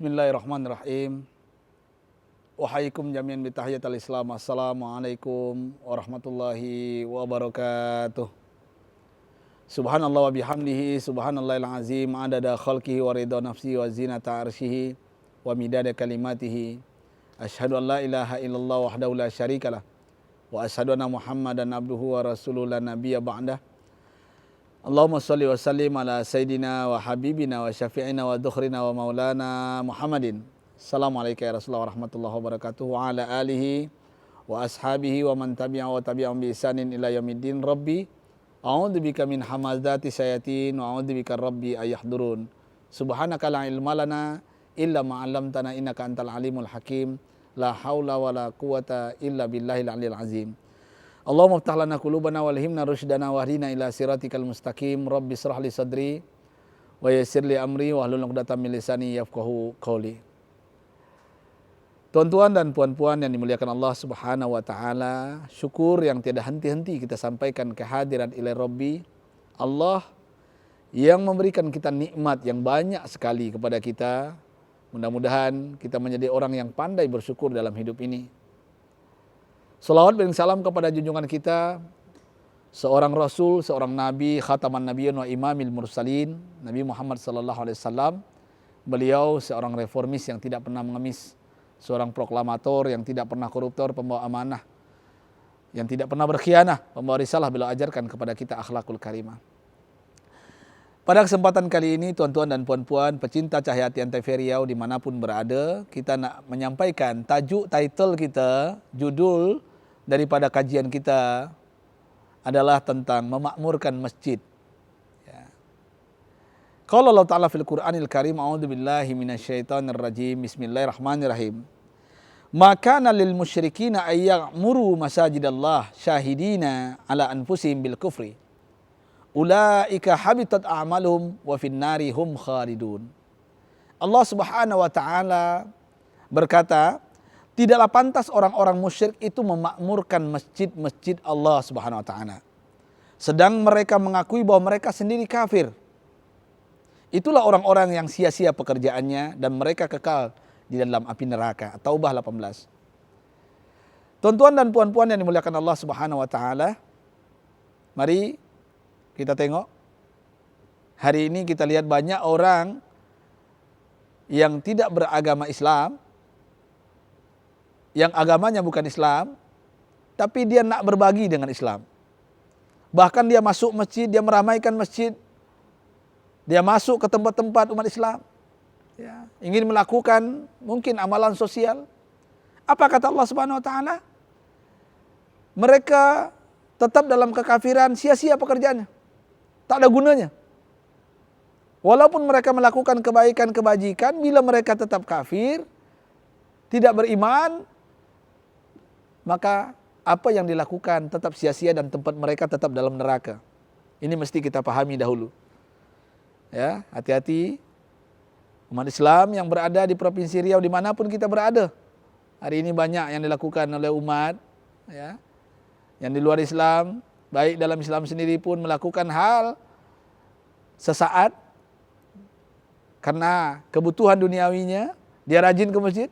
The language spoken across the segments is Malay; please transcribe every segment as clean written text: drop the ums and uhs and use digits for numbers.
Bismillahirrahmanirrahim. Wahaikum jami'an bitahiyatul Islam. Assalamualaikum warahmatullahi wabarakatuh. Subhanallah wa bihamdihi, subhanallahil azim, adada khalqihi wa ridha nafsihi wa zinata arsyihi wa midada kalimatihi. Asyhadu an la ilaha illallah wahdahu la syarikalah wa asyhadu anna Muhammadan abduhu wa rasuluhu la nabiyya ba'dah. Allahumma salli wa sallim ala sayyidina wa habibina wa syafi'ina wa dhukhrina wa maulana Muhammadin. Assalamualaikum ya Rasulullah warahmatullahi wabarakatuh. Wa ala alihi wa ashabihi wa man tabi'ahu wa tabi'ahum bi ihsanin ila yaumiddin. Rabbi a'udzubika min hamazati syayatin wa a'udzubika rabbi ayahdurun. Subhanaka la ilma lana illa ma 'allamtana innaka antal alimul hakim. La haula wala quwata illa billahil aliyil azim. Allahumma iftah lana qulubana walhimna rusydana wahdina ila siratikal mustaqim. Rabbi shrah li sadri wa yassir li amri wahlul 'uqdatam min lisani yafqahu qawli. Tuan-tuan dan puan-puan yang dimuliakan Allah Subhanahu wa taala, syukur yang tiada henti-henti kita sampaikan kehadiran ilahi Rabbi, Allah yang memberikan kita nikmat yang banyak sekali kepada kita. Mudah-mudahan kita menjadi orang yang pandai bersyukur dalam hidup ini. Salawat dan salam kepada junjungan kita, seorang Rasul, seorang Nabi, khataman nabiyyin wa imamil mursalin, Nabi Muhammad sallallahu alaihi wasallam. Beliau seorang reformis yang tidak pernah mengemis, seorang proklamator yang tidak pernah koruptor, pembawa amanah, yang tidak pernah berkhianah, pembawa risalah. Beliau ajarkan kepada kita akhlakul karimah. Pada kesempatan kali ini, tuan-tuan dan puan-puan, pecinta Cahaya Hati NTV Riau dimanapun berada, kita nak menyampaikan title kita, judul daripada kajian kita adalah tentang memakmurkan masjid. Ya. Qala Allah Ta'ala fil Qur'anil Karim, a'udzubillahi minasyaitonir rajim, bismillahirrahmanirrahim. Maka lil musyrikina ay ya'muru masajidallah syahidina ala anfusihim bil kufri. Ulaika habitat a'maluhum wa finnari hum khalidun. Allah Subhanahu wa taala berkata, tidaklah pantas orang-orang musyrik itu memakmurkan masjid-masjid Allah Subhanahu wa taala, sedang mereka mengakui bahwa mereka sendiri kafir. Itulah orang-orang yang sia-sia pekerjaannya dan mereka kekal di dalam api neraka. Taubah 18. Tuan-tuan dan puan-puan yang dimuliakan Allah Subhanahu wa taala, mari kita tengok, hari ini kita lihat banyak orang yang tidak beragama Islam, yang agamanya bukan Islam, tapi dia nak berbagi dengan Islam. Bahkan dia masuk masjid, dia meramaikan masjid, dia masuk ke tempat-tempat umat Islam, ya, ingin melakukan mungkin amalan sosial. Apa kata Allah Subhanahu wa taala? Mereka tetap dalam kekafiran, sia-sia pekerjaannya. Tak ada gunanya. Walaupun mereka melakukan kebaikan, kebajikan, bila mereka tetap kafir, tidak beriman, maka apa yang dilakukan tetap sia-sia dan tempat mereka tetap dalam neraka. Ini mesti kita pahami dahulu. Ya, hati-hati umat Islam yang berada di Provinsi Riau dimanapun kita berada. Hari ini banyak yang dilakukan oleh umat, ya, yang di luar Islam, baik dalam Islam sendiri pun melakukan hal sesaat karena kebutuhan duniawinya. Dia rajin ke masjid,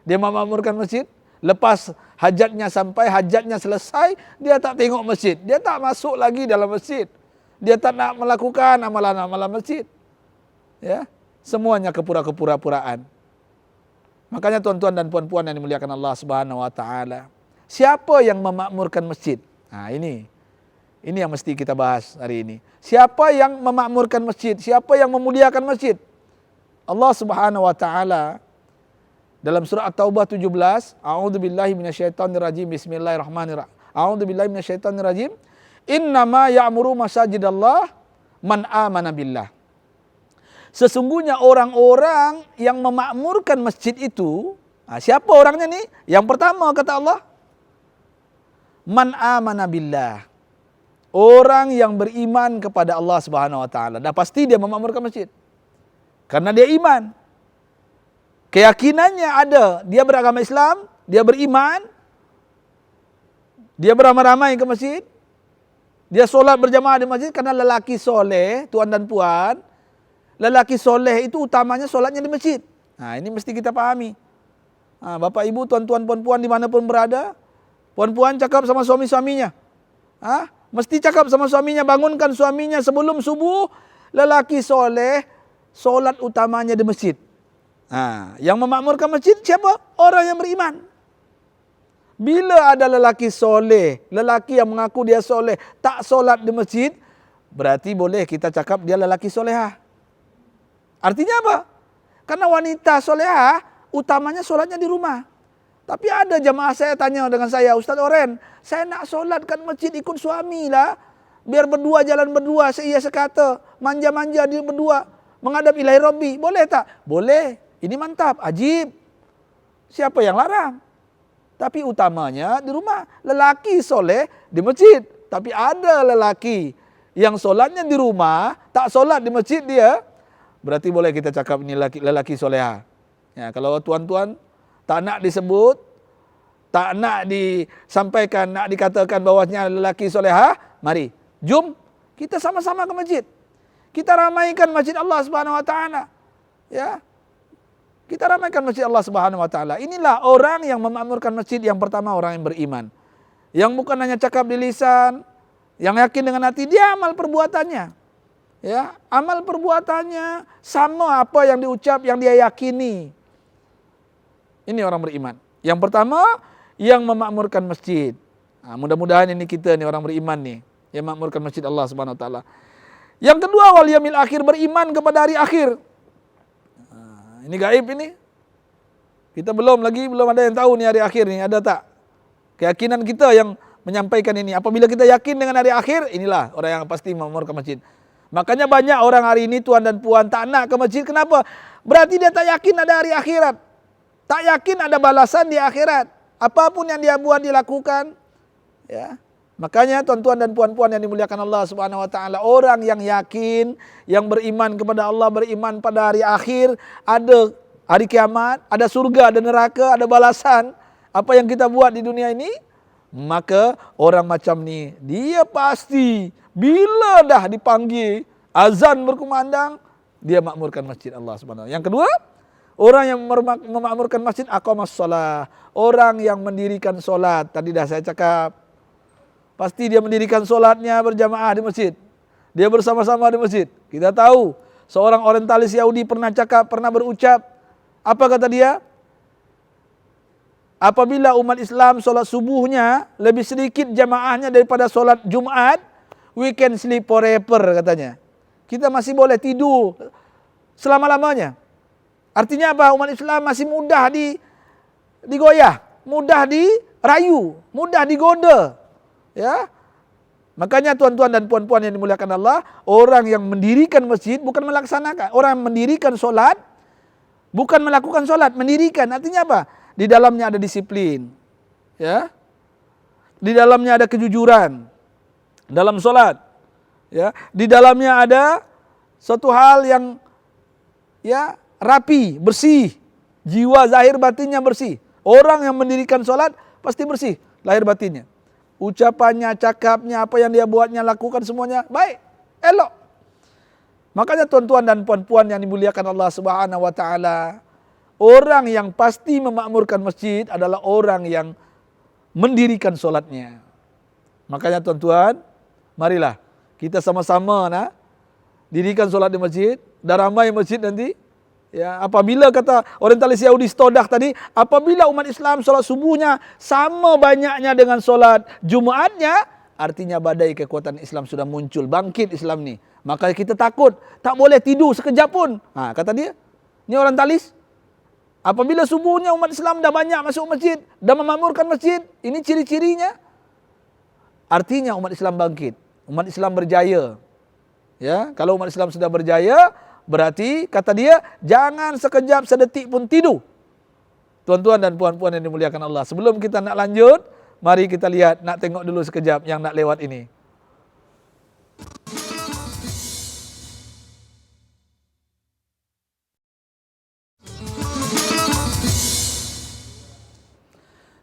dia memakmurkan masjid, lepas hajatnya sampai, hajatnya selesai, dia tak tengok masjid, dia tak masuk lagi dalam masjid, dia tak nak melakukan amalan-amalan masjid. Ya, semuanya kepura-puraan. Makanya tuan-tuan dan puan-puan yang dimuliakan Allah Subhanahu wa taala, siapa yang memakmurkan masjid? Nah, ini yang mesti kita bahas hari ini. Siapa yang memakmurkan masjid? Siapa yang memuliakan masjid? Allah Subhanahu wa taala dalam surah At-Taubah 17, a'udzubillahi minasyaitonir rajim, bismillahirrahmanirrahim. A'udzubillahi minasyaitonir rajim. Innama ya'muru masajidallah man amana billah. Sesungguhnya orang-orang yang memakmurkan masjid itu, siapa orangnya nih? Yang pertama kata Allah, man amana billah. Orang yang beriman kepada Allah Subhanahu wa taala. Dah pasti dia memakmurkan masjid. Karena dia iman. Keyakinannya ada, dia beragama Islam, dia beriman, dia beramai-ramai ke masjid, dia solat berjamaah di masjid. Karena lelaki soleh, tuan dan puan, lelaki soleh itu utamanya solatnya di masjid. Nah, ini mesti kita pahami. Bapak ibu, tuan-tuan, puan-puan dimanapun berada, puan-puan cakap sama suami-suaminya. Mesti cakap sama suaminya, bangunkan suaminya sebelum subuh. Lelaki soleh, solat utamanya di masjid. Yang memakmurkan masjid siapa? Orang yang beriman. Bila ada lelaki soleh, lelaki yang mengaku dia soleh, tak solat di masjid, berarti boleh kita cakap dia lelaki solehah. Artinya apa? Karena wanita solehah, utamanya solatnya di rumah. Tapi ada jamaah saya tanya dengan saya, Ustaz Oren, saya nak solatkan masjid ikut suami lah. Biar berdua jalan berdua, seia sekata, manja-manja dia berdua, menghadap ilahi Rabbi. Boleh tak? Boleh. Ini mantap, ajib. Siapa yang larang? Tapi utamanya di rumah. Lelaki soleh di masjid. Tapi ada lelaki yang solatnya di rumah, tak solat di masjid dia, berarti boleh kita cakap ini lelaki soleha. Ya, kalau tuan-tuan tak nak disebut, tak nak disampaikan, nak dikatakan bahawasanya lelaki soleha, mari, jom kita sama-sama ke masjid. Kita ramaikan masjid Allah Subhanahu Wa Taala. Ya, kita ramaikan masjid Allah Subhanahu Wa Taala. Inilah orang yang memakmurkan masjid yang pertama, orang yang beriman. Yang bukan hanya cakap di lisan, yang yakin dengan hati, dia amal perbuatannya. Ya, amal perbuatannya sama apa yang diucap, yang dia yakini. Ini orang beriman. Yang pertama, yang memakmurkan masjid. Mudah-mudahan ini kita nih orang beriman nih, yang memakmurkan masjid Allah Subhanahu Wa Taala. Yang kedua, wal yaumil akhir, beriman kepada hari akhir. Ini gaib ini. Kita belum ada yang tahu nih hari akhir nih, ada tak? Keyakinan kita yang menyampaikan ini. Apabila kita yakin dengan hari akhir, inilah orang yang pasti memakmurkan masjid. Makanya banyak orang hari ini, tuan dan puan, tak nak ke masjid. Kenapa? Berarti dia tak yakin ada hari akhirat. Tak yakin ada balasan di akhirat. Apapun yang dia buat, dilakukan. Ya. Makanya tuan-tuan dan puan-puan yang dimuliakan Allah Subhanahu Wa Taala, orang yang yakin, yang beriman kepada Allah, beriman pada hari akhir, ada hari kiamat, ada surga, ada neraka, ada balasan. Apa yang kita buat di dunia ini, maka orang macam ni, dia pasti bila dah dipanggil azan berkumandang, dia makmurkan masjid Allah Subhanahu Wa Taala. Yang kedua, orang yang memakmurkan masjid aqamas shalah, orang yang mendirikan solat. Tadi dah saya cakap, pasti dia mendirikan solatnya berjamaah di masjid. Dia bersama-sama di masjid. Kita tahu, seorang orientalis Yahudi pernah berucap, apa kata dia? Apabila umat Islam solat subuhnya lebih sedikit jamaahnya daripada solat Jumat, we can sleep forever, katanya. Kita masih boleh tidur selama-lamanya. Artinya apa? Umat Islam masih mudah digoyah, mudah dirayu, mudah digoda. Ya, makanya tuan-tuan dan puan-puan yang dimuliakan Allah, orang yang mendirikan masjid bukan melaksanakan, orang yang mendirikan solat bukan melakukan solat, mendirikan. Artinya apa? Di dalamnya ada disiplin, ya, di dalamnya ada kejujuran dalam solat, ya, di dalamnya ada suatu hal yang ya rapi, bersih, jiwa zahir batinnya bersih. Orang yang mendirikan solat pasti bersih lahir batinnya. Ucapannya, cakapnya, apa yang dia buatnya, lakukan semuanya baik, elok. Makanya tuan-tuan dan puan-puan yang dimuliakan Allah Subhanahu Wa Taala, orang yang pasti memakmurkan masjid adalah orang yang mendirikan solatnya. Makanya tuan-tuan, marilah kita sama-sama dirikan solat di masjid. Dah ramai masjid nanti. Ya, apabila kata orientalis Yahudi Stodak tadi, apabila umat Islam solat subuhnya sama banyaknya dengan solat Jumatnya, artinya badai kekuatan Islam sudah muncul, bangkit Islam ni. Maka kita takut, tak boleh tidur sekejap pun. Kata dia, ni orientalis. Apabila subuhnya umat Islam dah banyak masuk masjid, dah memakmurkan masjid, ini ciri-cirinya. Artinya umat Islam bangkit, umat Islam berjaya. Ya, kalau umat Islam sudah berjaya, berarti kata dia, jangan sekejap sedetik pun tidur. Tuan-tuan dan puan-puan yang dimuliakan Allah, sebelum kita nak lanjut, mari kita lihat, nak tengok dulu sekejap yang nak lewat ini.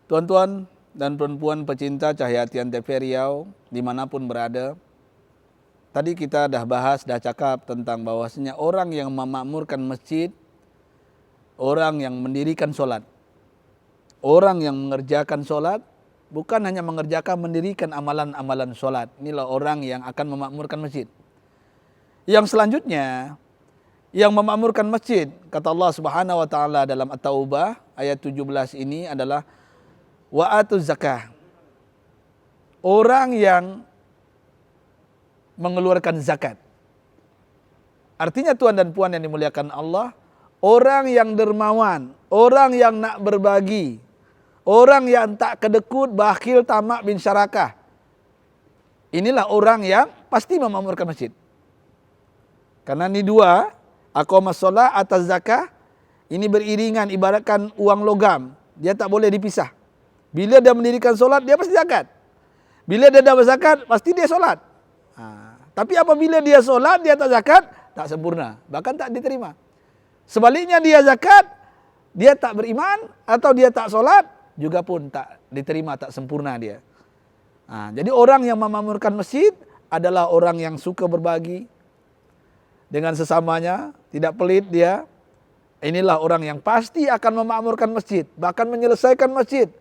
Tuan-tuan dan puan-puan pecinta Cahaya Hati Antv Riau, dimanapun berada, tadi kita dah bahas, dah cakap tentang bahwasanya orang yang memakmurkan masjid orang yang mendirikan solat, orang yang mengerjakan solat, bukan hanya mengerjakan, mendirikan amalan-amalan solat. Inilah orang yang akan memakmurkan masjid. Yang selanjutnya, yang memakmurkan masjid, kata Allah Subhanahu wa taala dalam At-Taubah ayat 17 ini adalah wa atuz zakah. Orang yang mengeluarkan zakat. Artinya tuan dan puan yang dimuliakan Allah, orang yang dermawan, orang yang nak berbagi, orang yang tak kedekut, bakhil, tamak bin syarakah. Inilah orang yang pasti memakmurkan masjid. Karena ini dua, aqamas shalah atas zakah, ini beriringan, ibaratkan uang logam. Dia tak boleh dipisah. Bila dia mendirikan solat, dia pasti zakat. Bila dia dapat zakat, pasti dia solat. Tapi apabila dia solat, dia tak zakat, tak sempurna. Bahkan tak diterima. Sebaliknya dia zakat, dia tak beriman, atau dia tak solat, juga pun tak diterima, tak sempurna dia. Jadi orang yang memakmurkan masjid adalah orang yang suka berbagi dengan sesamanya, tidak pelit dia. Inilah orang yang pasti akan memakmurkan masjid, bahkan menyelesaikan masjid,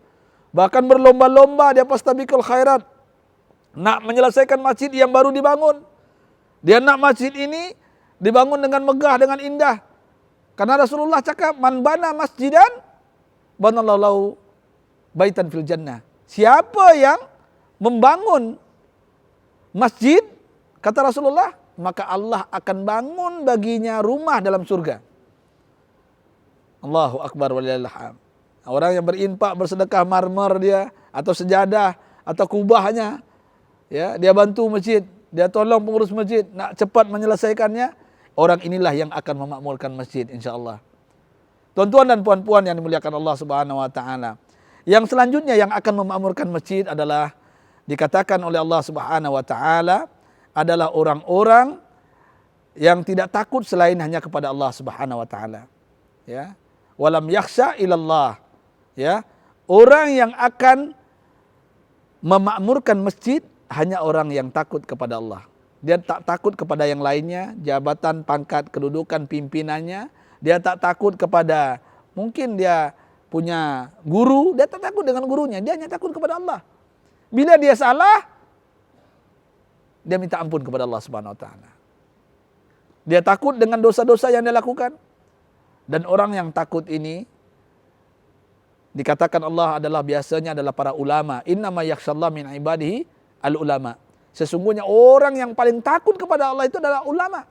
bahkan berlomba-lomba dia fastabiqul khairat, nak menyelesaikan masjid yang baru dibangun. Dia nak masjid ini dibangun dengan megah, dengan indah. Karena Rasulullah cakap, man bana masjidan, banallahu lahu baitan fil jannah. Siapa yang membangun masjid, kata Rasulullah, maka Allah akan bangun baginya rumah dalam surga. Allahu Akbar walillahil hamd. Orang yang berinfak, bersedekah marmer dia, atau sejadah, atau kubahnya, ya, dia bantu masjid, dia tolong pengurus masjid, nak cepat menyelesaikannya, orang inilah yang akan memakmurkan masjid, insyaAllah. Tuan-tuan dan puan-puan yang dimuliakan Allah Subhanahu wa taala. Yang selanjutnya yang akan memakmurkan masjid adalah dikatakan oleh Allah Subhanahu wa taala adalah orang-orang yang tidak takut selain hanya kepada Allah Subhanahu wa taala. Ya. Walam yakhsha ilallah. Ya. Orang yang akan memakmurkan masjid hanya orang yang takut kepada Allah. Dia tak takut kepada yang lainnya, jabatan, pangkat, kedudukan pimpinannya. Dia tak takut kepada, mungkin dia punya guru, dia tak takut dengan gurunya, dia hanya takut kepada Allah. Bila dia salah, dia minta ampun kepada Allah Subhanahu wa taala. Dia takut dengan dosa-dosa yang dia lakukan. Dan orang yang takut ini dikatakan Allah adalah biasanya adalah para ulama. Innama yakhshallah min ibadihi al-ulama. Sesungguhnya orang yang paling takut kepada Allah itu adalah ulama.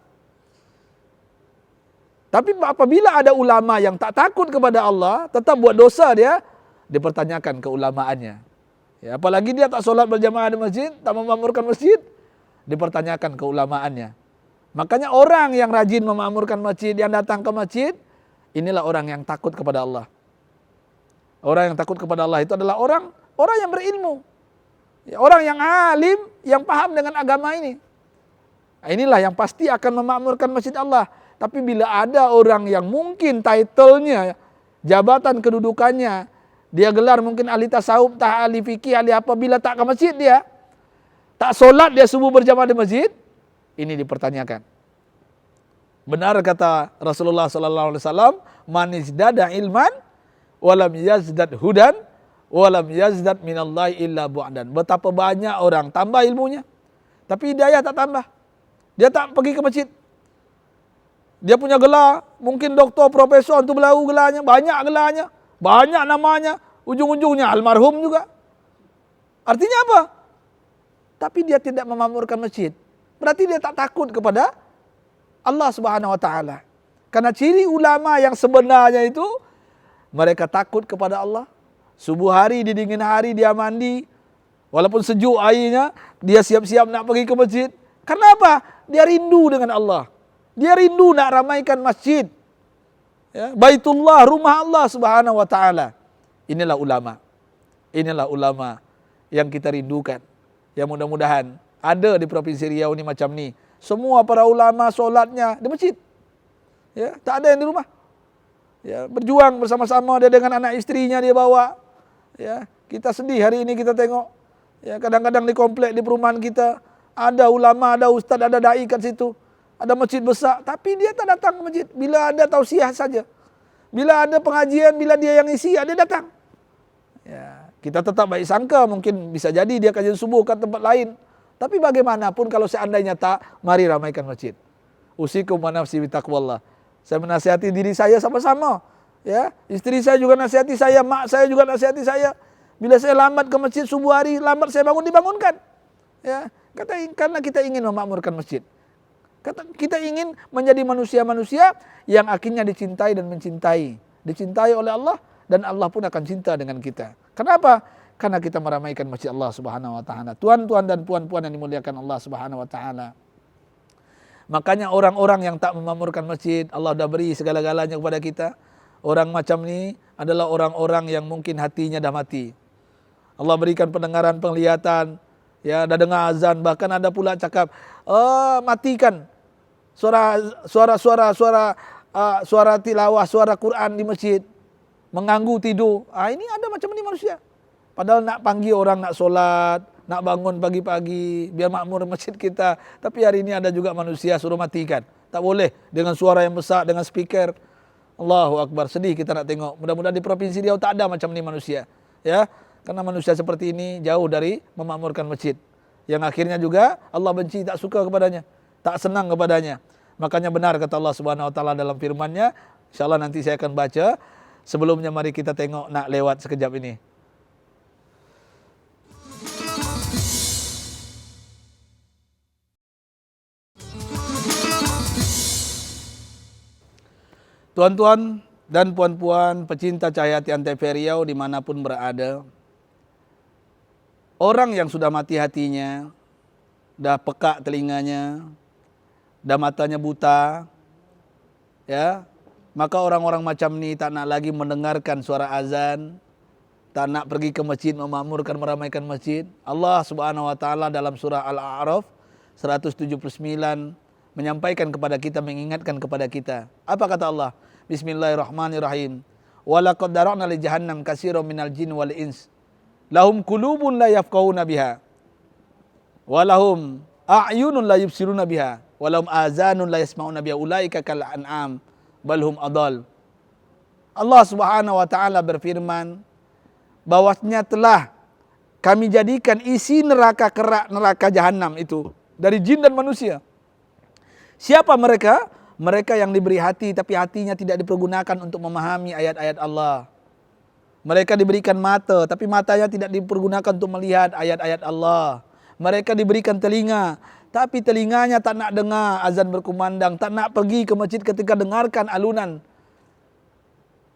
Tapi apabila ada ulama yang tak takut kepada Allah, tetap buat dosa dia, dipertanyakan keulamaannya. Ya, apalagi dia tak solat berjamaah di masjid, tak memakmurkan masjid, dipertanyakan keulamaannya. Makanya orang yang rajin memakmurkan masjid, yang datang ke masjid, inilah orang yang takut kepada Allah. Orang yang takut kepada Allah itu adalah orang yang berilmu. Ya, orang yang alim, yang paham dengan agama ini. Nah, inilah yang pasti akan memakmurkan masjid Allah. Tapi bila ada orang yang mungkin title-nya, jabatan kedudukannya, dia gelar mungkin ahli tasawuf, ahli fikih, ahli apa, bila tak ke masjid dia, tak solat dia subuh berjamaah di masjid, ini dipertanyakan. Benar kata Rasulullah SAW, man izdada ilman, walam yazdad hudan, walam yazdad minallahi illa bu'dan. Betapa banyak orang tambah ilmunya, tapi hidayah tak tambah. Dia tak pergi ke masjid. Dia punya gelar, mungkin doktor, profesor, untuk belau gelarnya, banyak namanya, ujung-ujungnya almarhum juga. Artinya apa? Tapi dia tidak memakmurkan masjid. Berarti dia tak takut kepada Allah Subhanahu wa taala. Karena ciri ulama yang sebenarnya itu, mereka takut kepada Allah. Subuh hari, di dingin hari dia mandi, walaupun sejuk airnya, dia siap-siap nak pergi ke masjid. Karena apa? Dia rindu dengan Allah. Dia rindu nak ramaikan masjid. Ya, Baitullah, rumah Allah Subhanahu wa taala. Inilah ulama. Inilah ulama yang kita rindukan. Yang mudah-mudahan ada di Provinsi Riau ini macam ni. Semua para ulama solatnya di masjid. Ya, tak ada yang di rumah. Ya, berjuang bersama-sama dia dengan anak istrinya dia bawa. Ya, kita sedih hari ini kita tengok. Ya, kadang-kadang di komplek di perumahan kita ada ulama, ada ustaz, ada dai kat situ. Ada masjid besar, tapi dia tak datang ke masjid. Bila ada tausiah saja. Bila ada pengajian, bila dia yang isi, dia datang. Ya, kita tetap baik sangka, mungkin bisa jadi dia kajian subuh ke tempat lain. Tapi bagaimanapun kalau seandainya tak, mari ramaikan masjid. Usikum wa nafsi bitaqwallah. Saya menasihati diri saya sama-sama. Ya, istri saya juga nasihati saya, mak saya juga nasihati saya. Bila saya lambat ke masjid subuh hari, lambat saya bangun, dibangunkan. Ya, karena kita ingin memakmurkan masjid. Kita ingin menjadi manusia-manusia yang akhirnya dicintai dan mencintai. Dicintai oleh Allah dan Allah pun akan cinta dengan kita. Kenapa? Karena kita meramaikan masjid Allah Subhanahu wa taala. Tuan-tuan dan puan-puan yang dimuliakan Allah Subhanahu wa taala. Makanya orang-orang yang tak memakmurkan masjid, Allah dah beri segala-galanya kepada kita. Orang macam ni adalah orang-orang yang mungkin hatinya dah mati. Allah berikan pendengaran, penglihatan, ya, dah dengar azan, bahkan ada pula cakap, matikan suara tilawah, suara Quran di masjid, mengganggu tidur. Ini ada macam ni manusia. Padahal nak panggil orang nak solat, nak bangun pagi-pagi, biar makmur masjid kita. Tapi hari ini ada juga manusia suruh matikan. Tak boleh dengan suara yang besar, dengan speaker. Allahu Akbar, sedih kita nak tengok. Mudah-mudahan di Provinsi Riau tak ada macam ni manusia. Ya, karena manusia seperti ini jauh dari memakmurkan masjid. Yang akhirnya juga Allah benci, tak suka kepadanya, tak senang kepadanya. Makanya benar kata Allah Subhanahu wa taala dalam firman-Nya. InsyaAllah nanti saya akan baca. Sebelumnya mari kita tengok nak lewat sekejap ini. Tuan-tuan dan puan-puan pecinta Cahayati Antv Riau dimanapun berada, orang yang sudah mati hatinya, dah pekak telinganya, dah matanya buta, ya, maka orang-orang macam ni tak nak lagi mendengarkan suara azan, tak nak pergi ke masjid memakmurkan, meramaikan masjid. Allah Subhanahu wa taala dalam surah Al-A'raf 179 menyampaikan kepada kita, mengingatkan kepada kita. Apa kata Allah? Bismillahirrahmanirrahim. Walaqad dara'na li jahannam katsiran minal jin wal ins. Lahum qulubun la yafqahuna biha. Walahum a'yunun la yubsiruna biha. Walahum azanun la yasma'una biha. Ulaika kal an'am balhum adall. Allah Subhanahu wa taala berfirman bahwasanya telah kami jadikan isi neraka kerak, neraka jahanam itu dari jin dan manusia. Siapa mereka? Mereka yang diberi hati tapi hatinya tidak dipergunakan untuk memahami ayat-ayat Allah. Mereka diberikan mata tapi matanya tidak dipergunakan untuk melihat ayat-ayat Allah. Mereka diberikan telinga tapi telinganya tak nak dengar azan berkumandang, tak nak pergi ke masjid ketika dengarkan alunan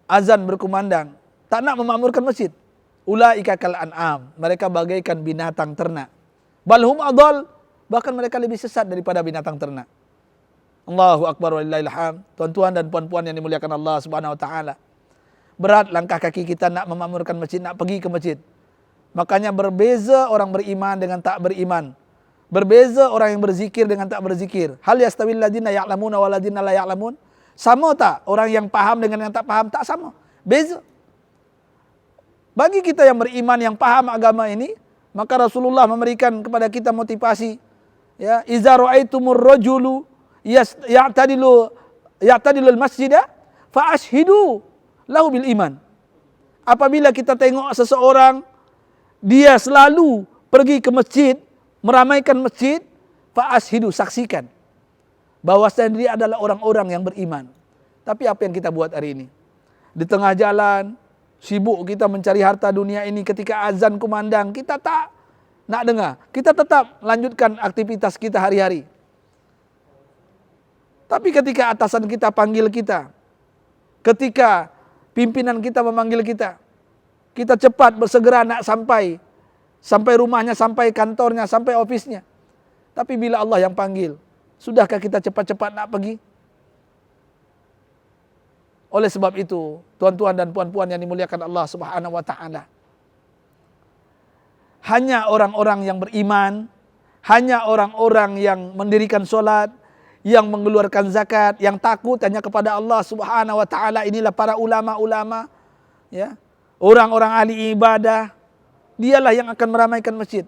azan berkumandang, tak nak memakmurkan masjid. Ulaika kal an'am, mereka bagaikan binatang ternak. Balhum adall, bahkan mereka lebih sesat daripada binatang ternak. Allahu Akbar walillahil hamd. Tuan-tuan dan puan-puan yang dimuliakan Allah Subhanahu wa taala. Berat langkah kaki kita nak memakmurkan masjid, nak pergi ke masjid. Makanya berbeza orang beriman dengan tak beriman. Berbeza orang yang berzikir dengan tak berzikir. Hal yastawil ladzina ya'lamuna wal ladzina la ya'lamun? Sama tak orang yang paham dengan yang tak paham? Tak sama. Beza. Bagi kita yang beriman, yang paham agama ini, maka Rasulullah memberikan kepada kita motivasi. Ya, iza ra'aitumur rajulu ya'tadilul masjidah fa ashhidu lahu bil iman. Apabila kita tengok seseorang dia selalu pergi ke masjid, meramaikan masjid, fa ashhidu, saksikan bahwasanya dia adalah orang-orang yang beriman. Tapi apa yang kita buat hari ini? Di tengah jalan sibuk kita mencari harta dunia ini, ketika azan kumandang kita tak nak dengar. Kita tetap lanjutkan aktivitas kita hari-hari. Tapi ketika atasan kita panggil kita, ketika pimpinan kita memanggil kita, kita cepat bersegera nak sampai rumahnya, sampai kantornya, sampai ofisnya. Tapi bila Allah yang panggil, sudahkah kita cepat-cepat nak pergi? Oleh sebab itu, tuan-tuan dan puan-puan yang dimuliakan Allah Subhanahu wa taala, hanya orang-orang yang beriman, hanya orang-orang yang mendirikan solat, yang mengeluarkan zakat, yang takut hanya kepada Allah Subhanahu wa taala, inilah para ulama-ulama, ya. Orang-orang ahli ibadah, dialah yang akan meramaikan masjid.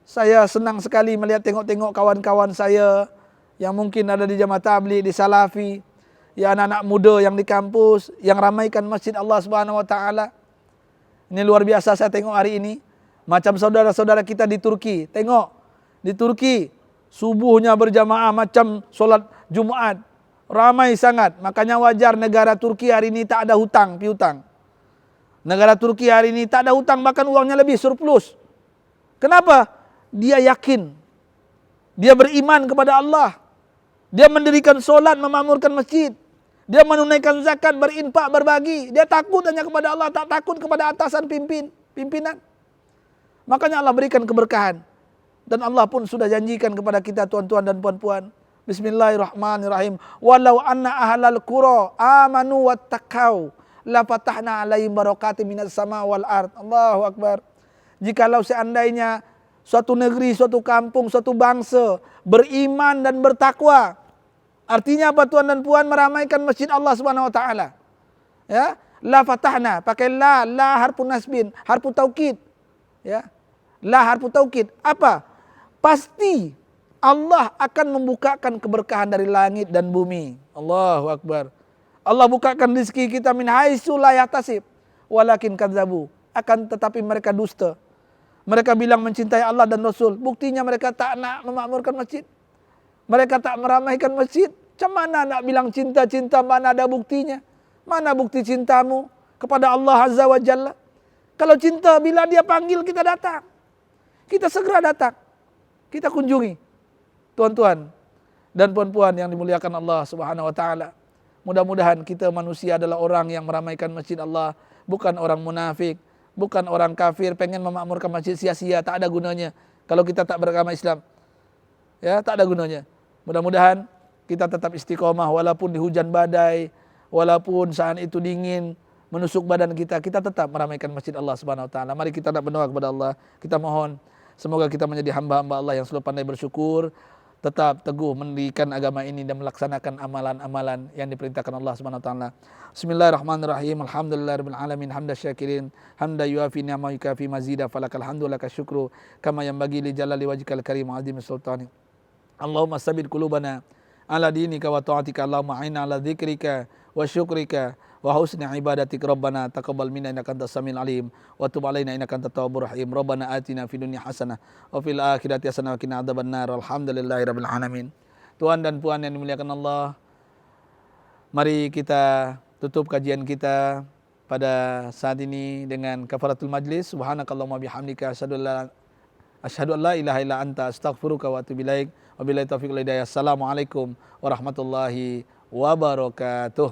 Saya senang sekali melihat tengok-tengok kawan-kawan saya yang mungkin ada di Jamaah Tabligh, di Salafi, ya anak-anak muda yang di kampus, yang ramaikan masjid Allah Subhanahu wa taala. Ini luar biasa saya tengok hari ini. Macam saudara-saudara kita di Turki. Tengok, di Turki subuhnya berjamaah macam solat Jumat. Ramai sangat. Makanya wajar negara Turki hari ini tak ada hutang, piutang. Negara Turki hari ini tak ada hutang, bahkan uangnya lebih surplus. Kenapa? Dia yakin. Dia beriman kepada Allah. Dia mendirikan solat, memakmurkan masjid. Dia menunaikan zakat, berinfak, berbagi. Dia takut hanya kepada Allah, tak takut kepada atasan pimpinan. Makanya Allah berikan keberkahan. Dan Allah pun sudah janjikan kepada kita tuan-tuan dan puan-puan. Bismillahirrahmanirrahim. Walau anna ahlal qura amanu wattaqau la fatahna alaihim barakatim minas sama wal ard. Allahu akbar. Jikalau seandainya suatu negeri, suatu kampung, suatu bangsa beriman dan bertakwa. Artinya apa tuan dan puan? Meramaikan masjid Allah Subhanahu wa taala. Ya, la fatahna, pakai la harfu nasbin, harfu taukid. Ya. La harfu taukid. Apa? Pasti Allah akan membukakan keberkahan dari langit dan bumi. Allahu akbar. Allah bukakan rezeki kita min haitsu la yahtasib. Walakin kadzabu. Akan tetapi mereka dusta. Mereka bilang mencintai Allah dan Rasul. Buktinya mereka tak nak memakmurkan masjid. Mereka tak meramaikan masjid. Macam mana nak bilang cinta-cinta, mana ada buktinya? Mana bukti cintamu kepada Allah Azza wa Jalla? Kalau cinta, bila dia panggil kita datang. Kita segera datang. Kita kunjungi. Tuan-tuan dan puan-puan yang dimuliakan Allah Subhanahu wa taala. Mudah-mudahan kita manusia adalah orang yang meramaikan masjid Allah, bukan orang munafik, bukan orang kafir pengen memakmurkan masjid sia-sia, tak ada gunanya kalau kita tak beragama Islam. Ya, tak ada gunanya. Mudah-mudahan kita tetap istiqomah walaupun di hujan badai, walaupun saat itu dingin menusuk badan kita, kita tetap meramaikan masjid Allah Subhanahu wa taala. Mari kita nak berdoa kepada Allah. Kita mohon semoga kita menjadi hamba-hamba Allah yang selalu pandai bersyukur, tetap teguh mendirikan agama ini dan melaksanakan amalan-amalan yang diperintahkan Allah Subhanahu wa taala. Bismillahirrahmanirrahim. Alhamdulillahirabbil alamin hamdan syakirin hamda yuafi ni'ma yukafi mazida falakal hamdu laka syukru kama yanbaghi li jalali wajhikal karim azim sultani. Allahumma sabbit qulubana ala dinika wa ta'atika. Allahumma a'inna ala dzikrika wa syukrika wa husni ibadatik. Rabbana taqabbal minna innaka antas samiul alim wa tub alaina innaka antat tawwabur rahim. Rabbana atina fid dunya hasanah wa fil akhirati hasanah wa qina adzabannar. Alhamdulillahirabbil alamin. Tuan dan puan yang dimuliakan Allah, mari kita tutup kajian kita pada saat ini dengan kafaratul majlis. Subhanakallahumma bihamdika asyhadu an la ilaha illa anta astaghfiruka wa atubu ilaik. Wabillahi taufiq wal hidayah. Assalamualaikum warahmatullahi wabarakatuh.